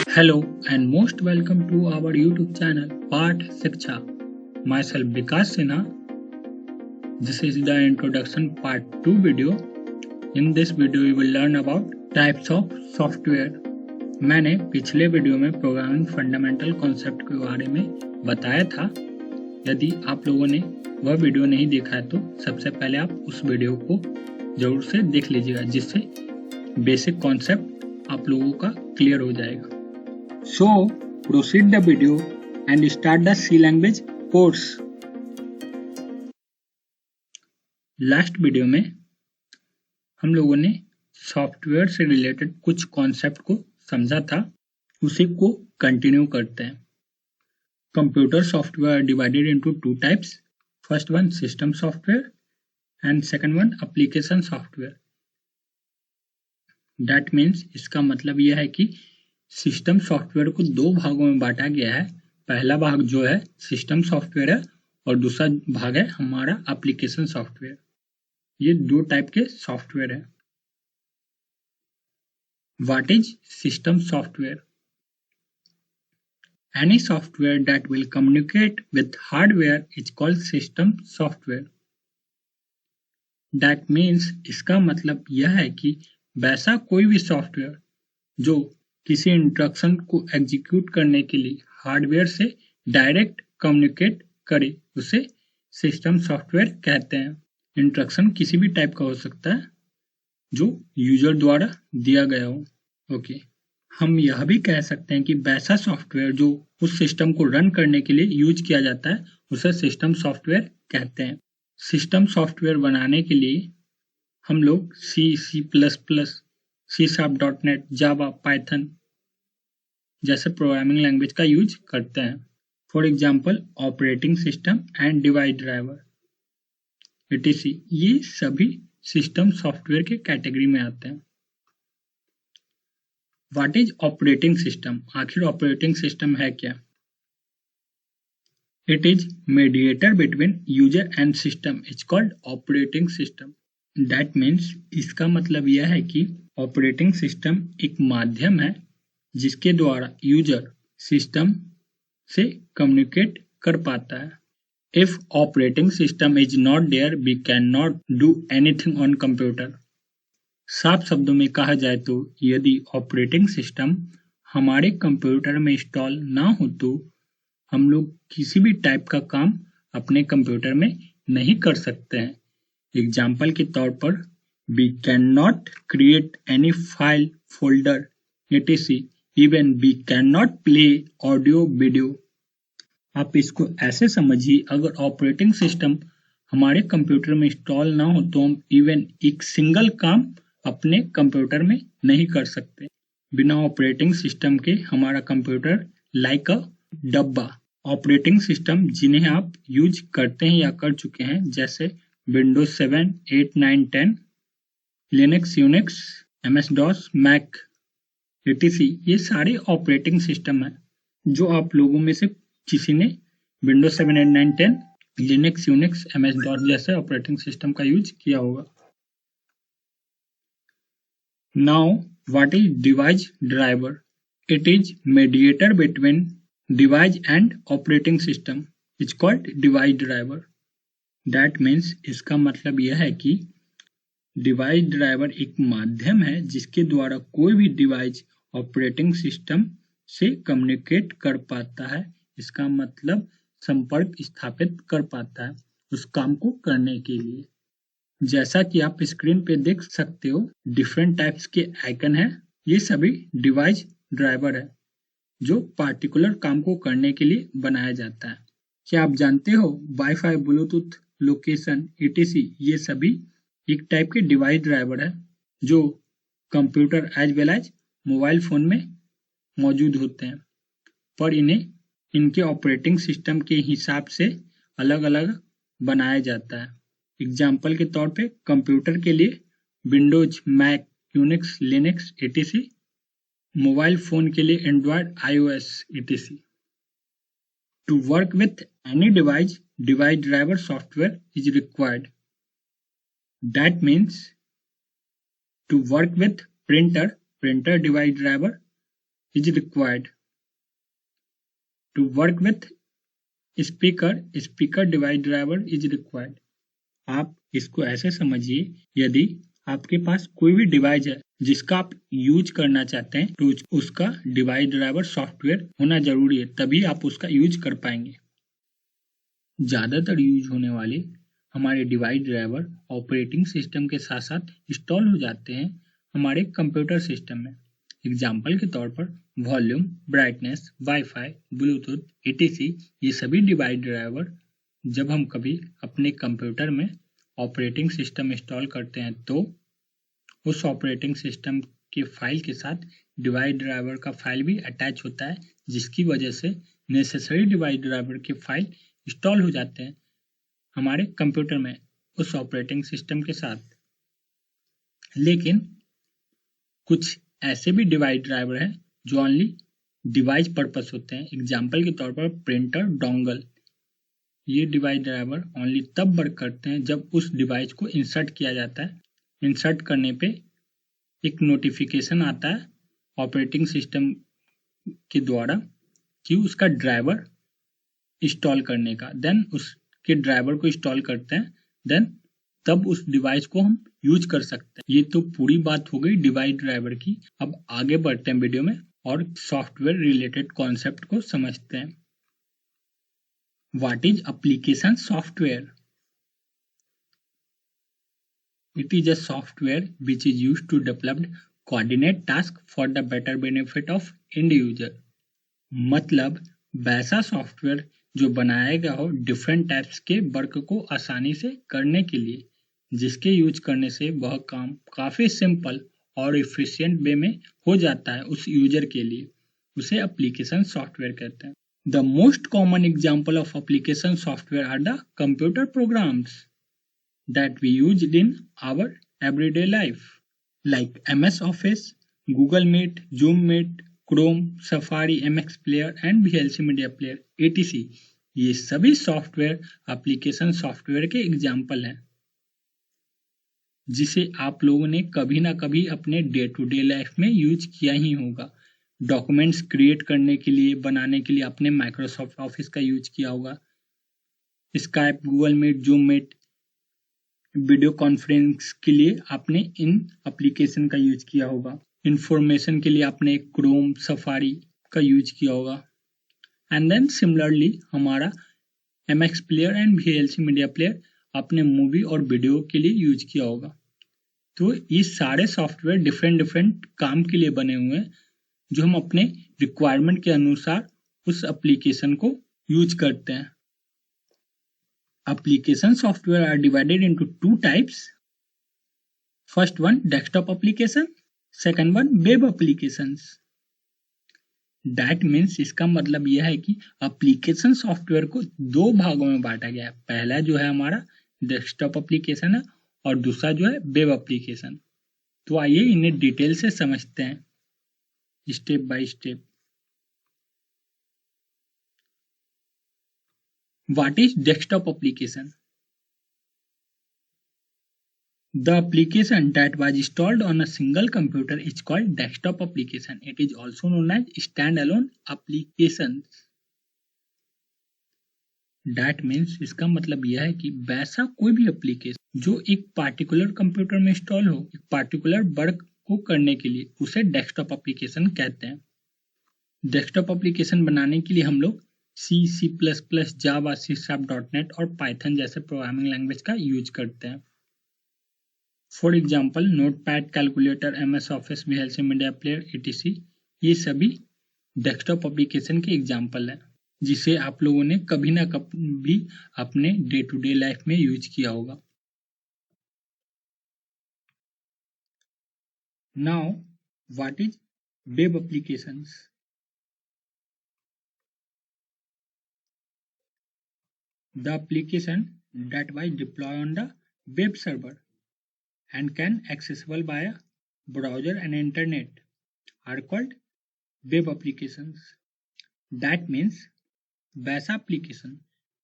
Hello and most welcome to our YouTube channel Part Shiksha. Myself Vikas Sinha. This is the introduction part 2 video. In this video we will learn about types of software. मैंने पिछले video में programming fundamental concept के बारे में बताया था. यदि आप लोगों ने वह वीडियो नहीं देखा है तो सबसे पहले आप उस वीडियो को जरूर से देख लीजिएगा, जिससे बेसिक कॉन्सेप्ट आप लोगों का क्लियर हो जाएगा. So proceed the video and start the C language course. Last video में हम लोगों ने सॉफ्टवेयर से रिलेटेड कुछ कॉन्सेप्ट को समझा था, उसी को कंटिन्यू करते हैं. Computer software divided into two types. First one system software and second one application software. That means इसका मतलब यह है कि सिस्टम सॉफ्टवेयर को दो भागों में बांटा गया है. पहला भाग जो है सिस्टम सॉफ्टवेयर है और दूसरा भाग है हमारा एप्लीकेशन सॉफ्टवेयर. ये दो टाइप के सॉफ्टवेयर है. What is system software? Any software that will communicate with hardware is called system software. That means इसका मतलब यह है कि वैसा कोई भी सॉफ्टवेयर जो किसी इंस्ट्रक्शन को एग्जीक्यूट करने के लिए हार्डवेयर से डायरेक्ट कम्युनिकेट करे उसे सिस्टम सॉफ्टवेयर कहते हैं. इंस्ट्रक्शन किसी भी टाइप का हो सकता है जो यूजर द्वारा दिया गया हो. ओके, हम यह भी कह सकते हैं कि वैसा सॉफ्टवेयर जो उस सिस्टम को रन करने के लिए यूज किया जाता है उसे सिस्टम सॉफ्टवेयर कहते हैं. सिस्टम सॉफ्टवेयर बनाने के लिए हम लोग C++, C#.NET, जावा, पाइथन जैसे प्रोग्रामिंग लैंग्वेज का यूज करते हैं. For example operating system and device driver etc. ये सभी सिस्टम सॉफ्टवेयर के कैटेगरी में आते हैं. What is operating system? आखिर ऑपरेटिंग सिस्टम है क्या? It is mediator between user and system is called operating system. That means इसका मतलब यह है कि ऑपरेटिंग सिस्टम एक माध्यम है जिसके द्वारा यूजर सिस्टम से कम्युनिकेट कर पाता है. If operating system is not there we can not do anything on computer. साफ शब्दों में कहा जाए तो यदि ऑपरेटिंग सिस्टम हमारे कंप्यूटर में इंस्टॉल ना हो तो हम लोग किसी भी टाइप का काम अपने कंप्यूटर में नहीं कर सकते हैं. एग्जाम्पल के तौर पर we cannot create any file, folder, etc. Even we cannot play audio, video. आप इसको ऐसे समझिए, अगर ऑपरेटिंग सिस्टम हमारे कंप्यूटर में इंस्टॉल ना हो तो हम इवन एक सिंगल काम अपने कंप्यूटर में नहीं कर सकते. बिना ऑपरेटिंग सिस्टम के हमारा कंप्यूटर लाइक अ डब्बा. ऑपरेटिंग सिस्टम जिन्हें आप यूज करते हैं या कर चुके हैं जैसे Windows 7, 8, 9, 10, Linux, Unix, MS-DOS, Mac etc. ये सारे ऑपरेटिंग सिस्टम हैं. जो आप लोगों में से किसी ने विंडोज 7, 8, 9, 10, लिनक्स, यूनिक्स, MS-DOS जैसे ऑपरेटिंग सिस्टम का यूज किया होगा. Now what is device driver? It is mediator between device and operating system is called device driver. That means इसका मतलब यह है कि डिवाइस ड्राइवर एक माध्यम है जिसके द्वारा कोई भी डिवाइस ऑपरेटिंग सिस्टम से कम्युनिकेट कर पाता है. इसका मतलब संपर्क स्थापित कर पाता है उस काम को करने के लिए. जैसा कि आप स्क्रीन पे देख सकते हो डिफरेंट टाइप्स के आइकन हैं. ये सभी डिवाइस ड्राइवर है जो पार्टिकुलर काम को करने के लिए बनाया जाता है. क्या आप जानते हो वाईफाई, ब्लूटूथ, लोकेशन etc. ये सभी एक टाइप के डिवाइस ड्राइवर है जो computer as well as mobile phone में मौजूद होते हैं, पर इन्हें इनके ऑपरेटिंग सिस्टम के हिसाब से अलग अलग बनाया जाता है. एग्जाम्पल के तौर पे कंप्यूटर के लिए Windows, Mac, Unix, Linux etc. Mobile phone के लिए Android, iOS etc. To work with any device, device driver software is required. That means To work with printer device driver is required. To work with speaker device driver is required. आप इसको ऐसे समझिए, यदि आपके पास कोई भी device है जिसका आप यूज करना चाहते हैं तो उसका डिवाइस ड्राइवर सॉफ्टवेयर होना जरूरी है, तभी आप उसका यूज कर पाएंगे। ज्यादातर यूज होने वाले हमारे डिवाइस ड्राइवर ऑपरेटिंग सिस्टम के साथ साथ इंस्टॉल हो जाते हैं हमारे कंप्यूटर सिस्टम में। एग्जाम्पल के तौर पर volume, brightness, wifi, Bluetooth, etc. ये सभी डिवाइस ड्राइवर जब हम कभी अपने कंप्यूटर में ऑपरेटिंग सिस्टम इंस्टॉल करते हैं तो उस ऑपरेटिंग सिस्टम के फाइल के साथ डिवाइस ड्राइवर का फाइल भी अटैच होता है, जिसकी वजह से नेसेसरी डिवाइस ड्राइवर के फाइल इंस्टॉल हो जाते हैं हमारे कंप्यूटर में उस ऑपरेटिंग सिस्टम के साथ। लेकिन कुछ ऐसे भी डिवाइस ड्राइवर हैं जो ओनली डिवाइस पर्पस होते हैं। एग्जाम्पल के तौर पर प्रिंटर डोंगल, ये डिवाइस ड्राइवर ओनली तब वर्क करते हैं जब उस डिवाइस को इंसर्ट किया जाता है। इंसर्ट करने पे एक नोटिफिकेशन आता है ऑपरेटिंग सिस्टम के द्वारा कि उसका ड्राइवर इंस्टॉल करने का। देन उसके ड्राइवर को इंस्टॉल करते हैं, देन तब उस डिवाइस को हम यूज कर सकते हैं। ये तो पूरी बात हो गई डिवाइस ड्राइवर की। अब आगे बढ़ते हैं वीडियो में और सॉफ्टवेयर रिलेटेड कॉन्सेप्ट को समझते हैं। What is application software? It is a software which is used to develop coordinate task for the better benefit of end user. मतलब वैसा सॉफ्टवेयर जो बनाया गया हो डिफरेंट टाइप्स के वर्क को आसानी से करने के लिए, जिसके यूज करने से वह काम काफी सिंपल और इफिशिएंट वे में हो जाता है उस यूजर के लिए, उसे एप्लीकेशन सॉफ्टवेयर कहते हैं। The most common example of application software are the computer programs that we used in our everyday life, like MS Office, Google Meet, Zoom Meet, Chrome, Safari, MX Player and VLC Media Player, etc. ये सभी software application software के example हैं जिसे आप लोगों ने कभी ना कभी अपने डे टू डे लाइफ में यूज किया ही होगा। डॉक्यूमेंट्स क्रिएट करने के लिए, बनाने के लिए आपने माइक्रोसॉफ्ट ऑफिस का यूज किया होगा। Skype, Google Meet, Zoom Meet, video conference के लिए आपने इन एप्लीकेशन का यूज किया होगा। इंफॉर्मेशन के लिए आपने क्रोम, सफारी का यूज किया होगा। एंड देन सिमिलरली हमारा MX player and VLC media player आपने मूवी और वीडियो के लिए यूज किया होगा। तो ये सारे सॉफ्टवेयर डिफरेंट काम के लिए बने हुए हैं जो हम अपने रिक्वायरमेंट के अनुसार उस एप्लीकेशन को यूज करते हैं। Application software are divided into two types. First one, desktop application. Second one, web applications. That means इसका मतलब यह है कि application software को दो भागों में बांटा गया है। पहला जो है हमारा desktop application है और दूसरा जो है web application। तो आइए इन्हें डिटेल से समझते हैं step by step. What is desktop application? The application that was installed on a single computer is called desktop application. It is also known as standalone applications. That means इसका मतलब यह है कि वैसा कोई भी एप्लीकेशन जो एक पार्टिकुलर कंप्यूटर में इंस्टॉल हो एक पार्टिकुलर वर्क को करने के लिए, उसे डेस्कटॉप एप्लीकेशन कहते हैं। डेस्कटॉप एप्लीकेशन बनाने के लिए हम लोग C, C++, Java, C#, .NET और Python जैसे प्रोग्रामिंग लैंग्वेज का यूज करते हैं। For example notepad, calculator, MS office, VLC media player, etc. ये सभी डेस्कटॉप एप्लीकेशन के एग्जाम्पल हैं जिसे आप लोगों ने कभी ना कभी अपने डे टू डे लाइफ में यूज किया होगा। Now what is web applications? The application that was deployed on the web server and can accessible via browser and internet are called web applications. That means वैसा application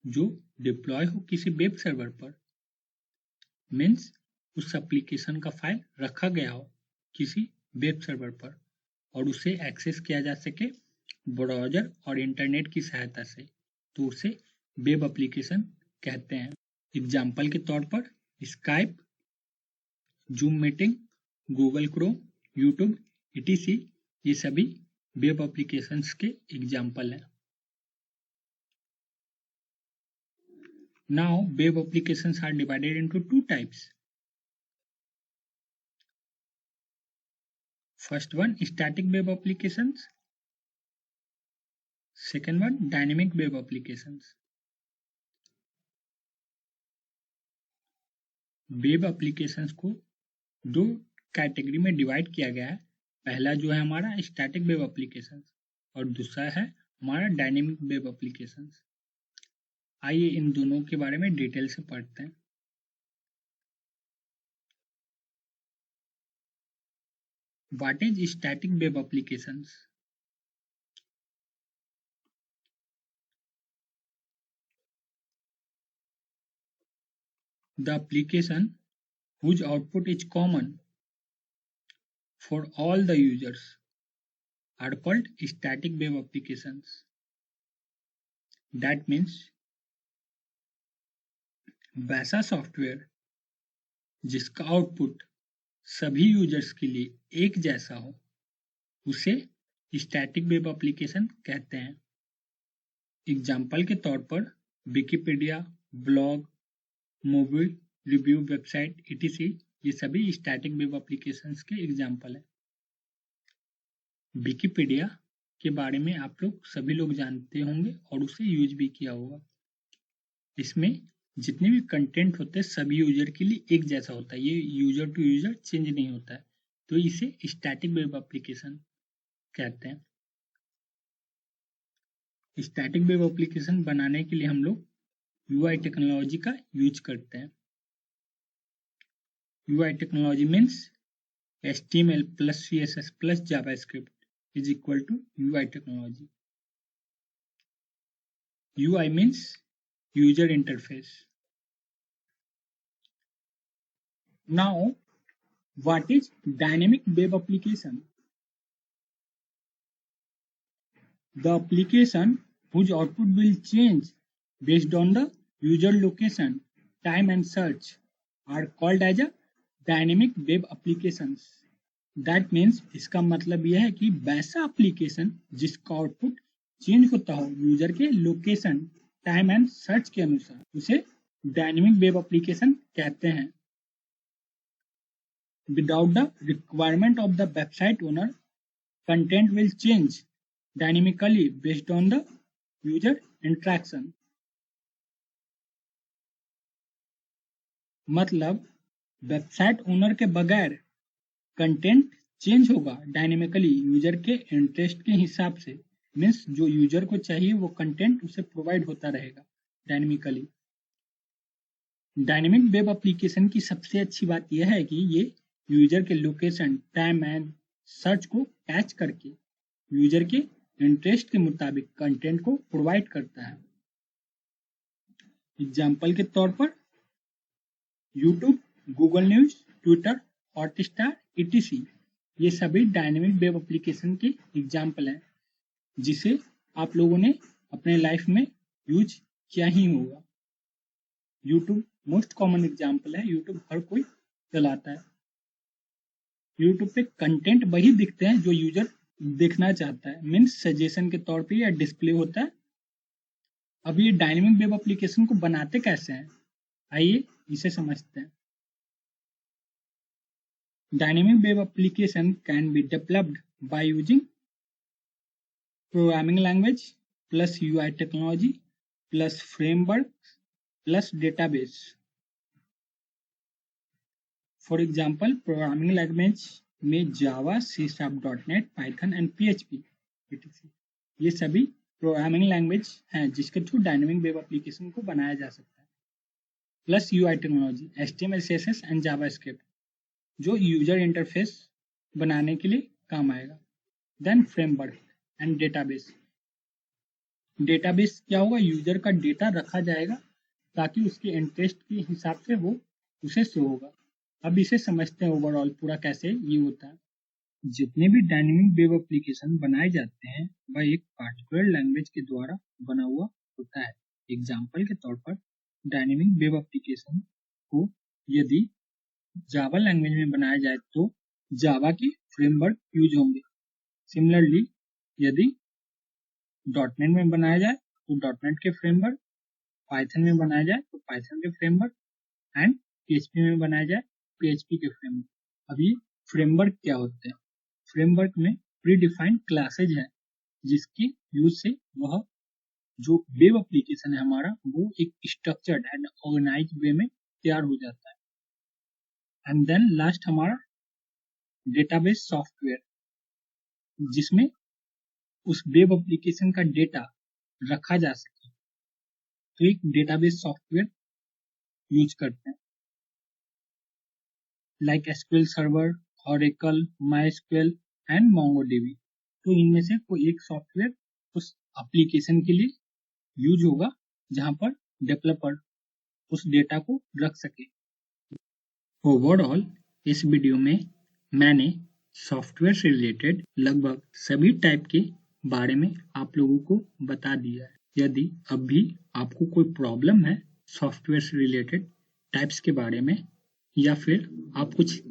जो deploy हो किसी web server पर, means उस application का file रखा गया हो किसी वेब सर्वर पर और उसे एक्सेस किया जा सके ब्राउज़र और इंटरनेट की सहायता से, तो उसे वेब एप्लीकेशन कहते हैं। एग्जाम्पल के तौर पर Skype, zoom meeting, Google Chrome, YouTube etc. ये सभी वेब एप्लीकेशंस के एग्जाम्पल हैं। Now, web applications are divided into two types. First one, static web applications. Second one, dynamic web applications. Web applications को दो category में divide किया गया है। पहला जो है हमारा स्टैटिक वेब एप्लीकेशंस और दूसरा है हमारा डायनेमिक वेब एप्लीकेशंस। आइए इन दोनों के बारे में डिटेल से पढ़ते हैं। What is static web applications? The application whose output is common for all the users are called static web applications. That means वैसा सॉफ्टवेयर जिसका आउटपुट सभी यूजर्स के लिए एक जैसा हो उसे स्टैटिक वेब एप्लीकेशन कहते हैं। एग्जाम्पल के तौर पर Wikipedia, blog, mobile review website etc. ये सभी स्टैटिक वेब एप्लीकेशंस के एग्जाम्पल हैं। विकिपीडिया के बारे में आप लोग सभी लोग जानते होंगे और उसे यूज भी किया होगा। इसमें जितने भी कंटेंट होते हैं सभी यूजर के लिए एक जैसा होता है, ये यूजर टू यूजर चेंज नहीं होता है, तो इसे स्टैटिक वेब एप्लीकेशन कहते हैं। स्टैटिक वेब एप्लीकेशन बनाने के लिए हम लोग UI टेक्नोलॉजी का यूज करते हैं। UI technology means HTML plus CSS plus JavaScript is equal to UI technology. UI means user interface. Now, what is dynamic web application? The application whose output will change based on the user location, time and search are called as a dynamic web applications. That means इसका मतलब यह है कि वैसा application जिसका output change होता हो user के लोकेशन, टाइम एंड सर्च के अनुसार उसे डायनेमिक वेब एप्लीकेशन कहते हैं। Without the requirement of the website owner, content will change dynamically based on the user interaction. मतलब वेबसाइट ओनर के बगैर कंटेंट चेंज होगा डायनेमिकली यूजर के इंटरेस्ट के हिसाब से। मीन्स जो यूजर को चाहिए वो कंटेंट उसे प्रोवाइड होता रहेगा डायनेमिकली। डायनेमिक वेब एप्लीकेशन की सबसे अच्छी बात यह है कि ये यूजर के लोकेशन, टाइम एंड सर्च को कैच करके यूजर के इंटरेस्ट के मुताबिक कंटेंट को प्रोवाइड करता है। एग्जाम्पल के तौर पर YouTube, Google news, Twitter, Hotstar etc. ये सभी डायनेमिक वेब एप्लीकेशन के एग्जाम्पल हैं जिसे आप लोगों ने अपने लाइफ में यूज किया ही होगा। यूट्यूब मोस्ट कॉमन एग्जाम्पल है, यूट्यूब हर कोई चलाता है। यूट्यूब पे कंटेंट वही दिखते हैं जो यूजर देखना चाहता है, मीन्स सजेशन के तौर पे या डिस्प्ले होता है। अब ये डायनेमिक वेब एप्लीकेशन को बनाते कैसे हैं, आइए इसे समझते हैं। Dynamic web application can be developed by using programming language plus UI technology plus framework plus database. For example, programming language में Java, C#, .NET, Python and PHP etc. ये सभी प्रोग्रामिंग लैंग्वेज हैं जिसके थ्रू डायनेमिक वेब एप्लीकेशन को बनाया जा सकता है। Plus UI technology HTML, CSS and JavaScript जो यूजर इंटरफेस बनाने के लिए काम आएगा। Then framework and database. Database क्या होगा, यूजर का डेटा रखा जाएगा ताकि उसके इंटरेस्ट के हिसाब से वो उसे शो होगा। अब इसे समझते हैं ओवरऑल पूरा कैसे ये होता है। जितने भी डायनेमिक वेब एप्लीकेशन बनाए जाते हैं वह एक पार्टिकुलर लैंग्वेज के द्वारा बना हुआ होता है। एग्जाम्पल के तौर पर डायनेमिक वेब एप्लीकेशन को यदि जावा लैंग्वेज में बनाया जाए तो जावा के फ्रेमवर्क यूज होंगे। सिमिलरली यदि डॉटनेट में बनाया जाए तो डॉटनेट के फ्रेमवर्क, पाइथन में बनाया जाए तो पाइथन के फ्रेमवर्क एंड पीएचपी में बनाया जाए पीएचपी के फ्रेमवर्क। अब ये फ्रेमवर्क क्या होते हैं? फ्रेमवर्क में प्री डिफाइंड क्लासेज हैं जिसके यूज से वह जो वेब एप्लीकेशन है हमारा वो एक स्ट्रक्चर्ड एंड ऑर्गेनाइज वे में तैयार हो जाता है। एंड देन लास्ट हमारा डेटाबेस सॉफ्टवेयर, जिसमें उस वेब एप्लीकेशन का डेटा रखा जा सके, तो एक डेटाबेस सॉफ्टवेयर यूज करते हैं like SQL server, oracle, MySQL and MongoDB. तो इनमें से कोई एक सॉफ्टवेयर उस एप्लीकेशन के लिए यूज होगा जहां पर डेवलपर उस डेटा को रख सके। ओवरऑल इस वीडियो में मैंने सॉफ्टवेयर से रिलेटेड लगभग सभी टाइप के बारे में आप लोगों को बता दिया है। यदि अब भी आपको कोई प्रॉब्लम है सॉफ्टवेयर से रिलेटेड टाइप्स के बारे में या फिर आप कुछ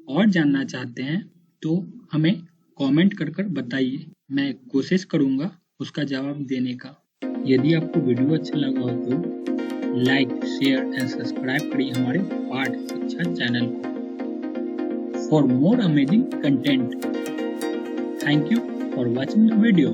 और जानना चाहते हैं तो हमें कमेंट कर कर बताइए, मैं कोशिश करूंगा उसका जवाब देने का। यदि आपको वीडियो अच्छा लगा हो तो लाइक, शेयर एंड सब्सक्राइब करिए हमारे पाठ शिक्षा चैनल को for more amazing content. Thank you for watching the video.